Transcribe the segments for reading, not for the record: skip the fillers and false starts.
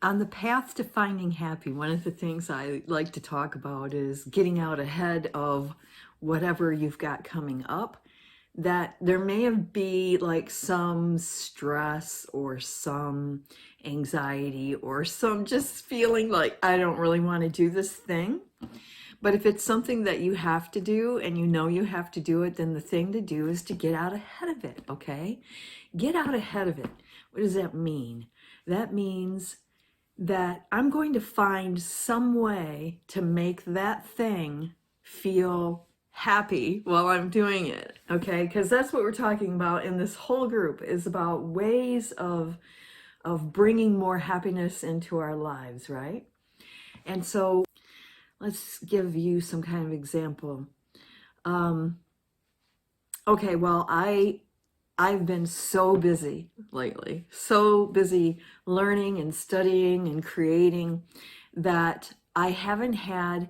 On the path to finding happy, one of the things I like to talk about is getting out ahead of whatever you've got coming up. That there may be like some stress or some anxiety or some just feeling like I don't really want to do this thing. But if it's something that you have to do and you know you have to do it, then the thing to do is to get out ahead of it, okay? Get out ahead of it. What does that mean? That means that I'm going to find some way to make that thing feel happy while I'm doing it, okay? Because that's what we're talking about in this whole group, is about ways of bringing more happiness into our lives, right? And so let's give you some kind of example. Um, okay, well, I've been so busy lately, so busy learning and studying and creating that I haven't had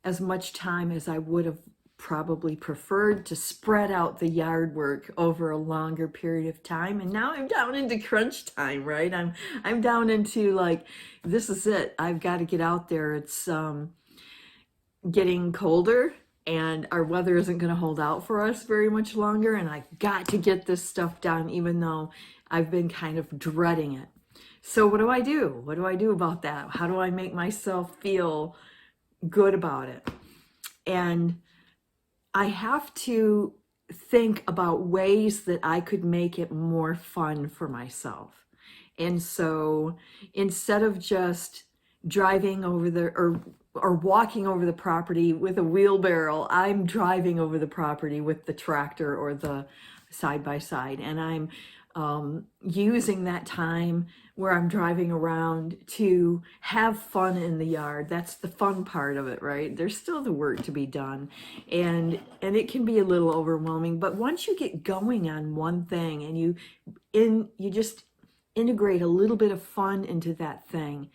as much time as I would have probably preferred to spread out the yard work over a longer period of time. And now I'm down into crunch time, right? I'm down into like, this is it. I've got to get out there. It's getting colder and our weather isn't going to hold out for us very much longer, and I've got to get this stuff done even though I've been kind of dreading it. So what do I do? What do I do about that? How do I make myself feel good about it? And I have to think about ways that I could make it more fun for myself. And so instead of just driving over the or walking over the property with a wheelbarrow, I'm driving over the property with the tractor or the side by side, and I'm using that time where I'm driving around to have fun in the yard. That's the fun part of it, right? There's still the work to be done, and it can be a little overwhelming. But once you get going on one thing and you just integrate a little bit of fun into that thing,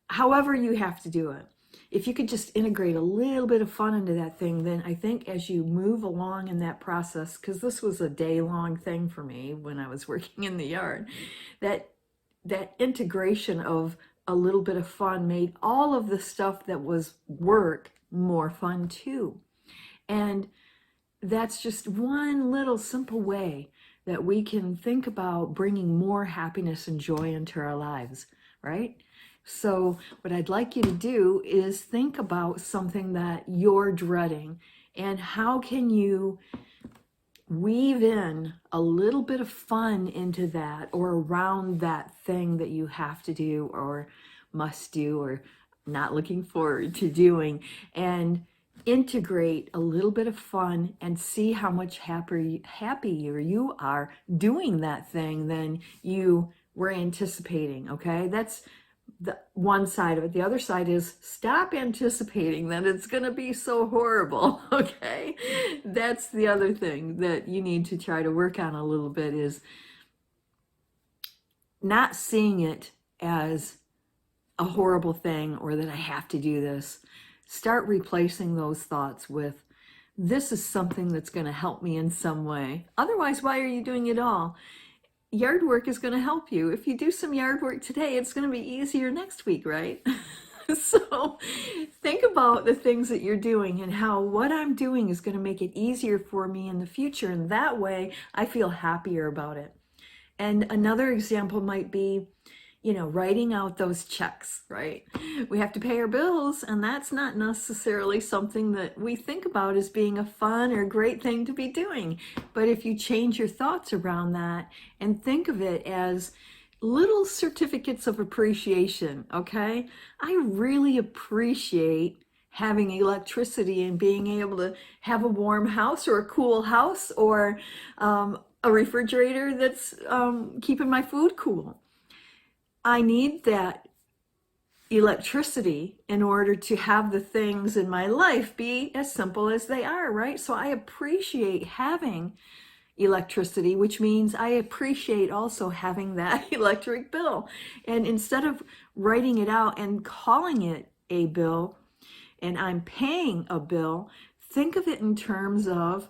however you have to do it. If you could just integrate a little bit of fun into that thing, then I think as you move along in that process, because this was a day-long thing for me when I was working in the yard, that integration of a little bit of fun made all of the stuff that was work more fun too. And that's just one little simple way that we can think about bringing more happiness and joy into our lives, right? So what I'd like you to do is think about something that you're dreading, and how can you weave in a little bit of fun into that or around that thing that you have to do or must do or not looking forward to doing, and integrate a little bit of fun and see how much happier you are doing that thing than you were anticipating, okay? That's the one side of it. The other side is stop anticipating that it's going to be so horrible, okay? That's the other thing that you need to try to work on a little bit, is not seeing it as a horrible thing or that I have to do this. Start replacing those thoughts with, this is something that's going to help me in some way. Otherwise, why are you doing it all? Yard work is going to help you. If you do some yard work today, it's going to be easier next week, right? So think about the things that you're doing and how what I'm doing is going to make it easier for me in the future. And that way I feel happier about it. And another example might be, writing out those checks, right? We have to pay our bills, and that's not necessarily something that we think about as being a fun or great thing to be doing. But if you change your thoughts around that and think of it as little certificates of appreciation, okay? I really appreciate having electricity and being able to have a warm house or a cool house, or a refrigerator that's keeping my food cool. I need that electricity in order to have the things in my life be as simple as they are, right? So I appreciate having electricity, which means I appreciate also having that electric bill. And instead of writing it out and calling it a bill, and I'm paying a bill, think of it in terms of,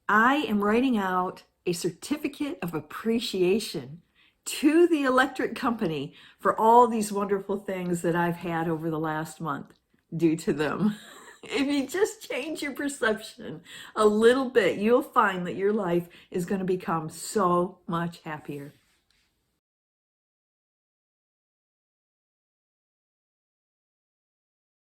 I am writing out a certificate of appreciation to the electric company for all these wonderful things that I've had over the last month due to them. If you just change your perception a little bit, you'll find that your life is going to become so much happier.